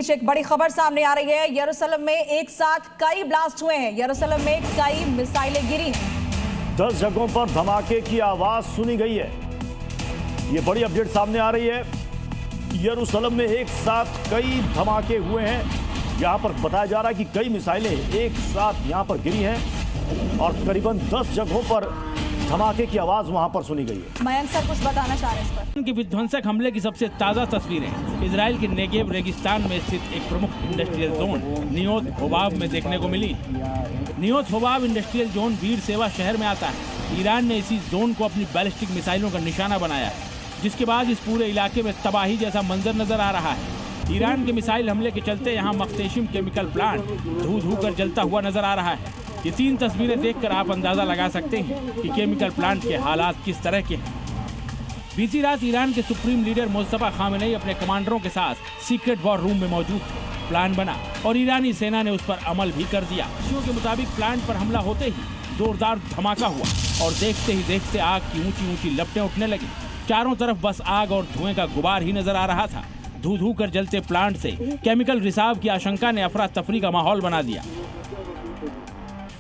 बीच एक बड़ी खबर सामने आ रही है। यरूशलेम में एक साथ कई ब्लास्ट हुए हैं। यरूशलेम में कई मिसाइलें गिरी हैं। 10 जगहों पर धमाके की आवाज सुनी गई है। ये बड़ी अपडेट सामने आ रही है। यरूशलेम में एक साथ कई धमाके हुए हैं। यहां पर बताया जा रहा है कि कई मिसाइलें एक साथ यहां पर गिरी हैं और करीबन 10 जगहों पर धमाके की आवाज वहां पर सुनी गई है। मयंक सर कुछ बताना चाह रहे हैं इस पर। की विध्वंसक हमले की सबसे ताज़ा तस्वीरें इजराइल के नेगेव रेगिस्तान में स्थित एक प्रमुख इंडस्ट्रियल जोन नियोत होबाब में देखने को मिली। नियोत होबाब इंडस्ट्रियल जोन वीर सेवा शहर में आता है। ईरान ने इसी जोन को अपनी बैलिस्टिक मिसाइलों का निशाना बनाया है, जिसके बाद इस पूरे इलाके में तबाही जैसा मंजर नजर आ रहा है। ईरान के मिसाइल हमले के चलते यहाँ मख्तेशिम केमिकल प्लांट धू धू कर जलता हुआ नजर आ रहा है। ये 3 तस्वीरें देखकर आप अंदाजा लगा सकते हैं कि केमिकल प्लांट के हालात किस तरह के हैं। बीती रात ईरान के सुप्रीम लीडर मुस्तफा खामेनेई अपने कमांडरों के साथ सीक्रेट वॉर रूम में मौजूद थे। प्लान बना और ईरानी सेना ने उस पर अमल भी कर दिया। साक्षियों के मुताबिक प्लांट पर हमला होते ही जोरदार धमाका हुआ और देखते ही देखते आग की ऊंची ऊंची लपटें उठने लगी। चारों तरफ बस आग और धुएं का गुबार ही नजर आ रहा था। धू धू कर जलते प्लांट से केमिकल रिसाव की आशंका ने अफरा तफरी का माहौल बना दिया।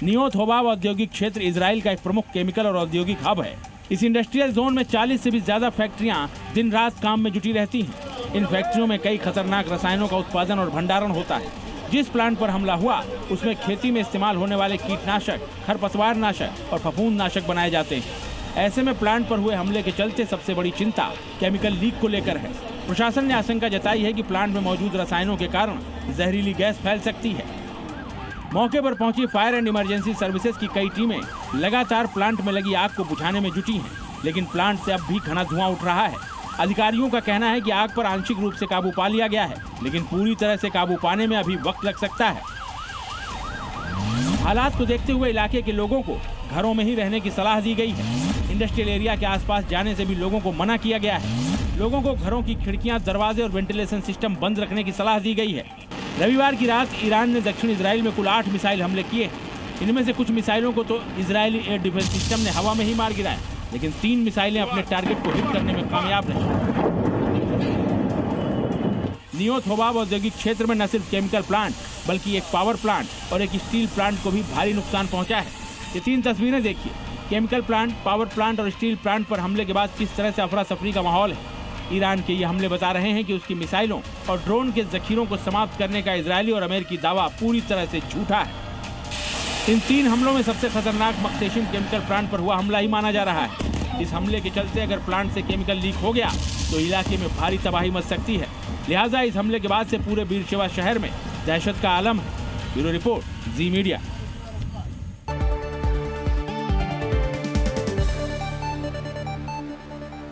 नियोत होबाब औद्योगिक क्षेत्र इजराइल का एक प्रमुख केमिकल और औद्योगिक हब है। इस इंडस्ट्रियल जोन में 40 से भी ज्यादा फैक्ट्रियां दिन रात काम में जुटी रहती हैं। इन फैक्ट्रियों में कई खतरनाक रसायनों का उत्पादन और भंडारण होता है। जिस प्लांट पर हमला हुआ उसमें खेती में इस्तेमाल होने वाले कीटनाशक, खरपतवार नाशक और फफूंद नाशक बनाए जाते हैं। ऐसे में प्लांट पर हुए हमले के चलते सबसे बड़ी चिंता केमिकल लीक को लेकर है। प्रशासन ने आशंका जताई है कि प्लांट में मौजूद रसायनों के कारण जहरीली गैस फैल सकती है। मौके पर पहुंची फायर एंड इमरजेंसी सर्विसेज की कई टीमें लगातार प्लांट में लगी आग को बुझाने में जुटी हैं, लेकिन प्लांट से अब भी घना धुआं उठ रहा है। अधिकारियों का कहना है कि आग पर आंशिक रूप से काबू पा लिया गया है, लेकिन पूरी तरह से काबू पाने में अभी वक्त लग सकता है। हालात को देखते हुए इलाके के लोगों को घरों में ही रहने की सलाह दी गई है। इंडस्ट्रियल एरिया के आसपास जाने से भी लोगों को मना किया गया है। लोगों को घरों की खिड़कियां, दरवाजे और वेंटिलेशन सिस्टम बंद रखने की सलाह दी गई है। रविवार की रात ईरान ने दक्षिण इजराइल में कुल 8 मिसाइल हमले किए। इनमें से कुछ मिसाइलों को तो इजरायली एयर डिफेंस सिस्टम ने हवा में ही मार गिराया, लेकिन 3 मिसाइलें अपने टारगेट को हिट करने में कामयाब रही। नियोत होबाब औद्योगिक क्षेत्र में न सिर्फ केमिकल प्लांट बल्कि एक पावर प्लांट और एक स्टील प्लांट को भी भारी नुकसान पहुंचा है। ये 3 तस्वीरें देखिए। केमिकल प्लांट, पावर प्लांट और स्टील प्लांट पर हमले के बाद किस तरह से अफरा तफरी का माहौल है। ईरान के ये हमले बता रहे हैं कि उसकी मिसाइलों और ड्रोन के जखीरों को समाप्त करने का इजरायली और अमेरिकी दावा पूरी तरह से झूठा है। इन 3 हमलों में सबसे खतरनाक मख्तेशिम केमिकल प्लांट पर हुआ हमला ही माना जा रहा है। इस हमले के चलते अगर प्लांट से केमिकल लीक हो गया तो इलाके में भारी तबाही मच सकती है। लिहाजा इस हमले के बाद से पूरे बीर सेवा शहर में दहशत का आलम है। ब्यूरो रिपोर्ट, जी मीडिया।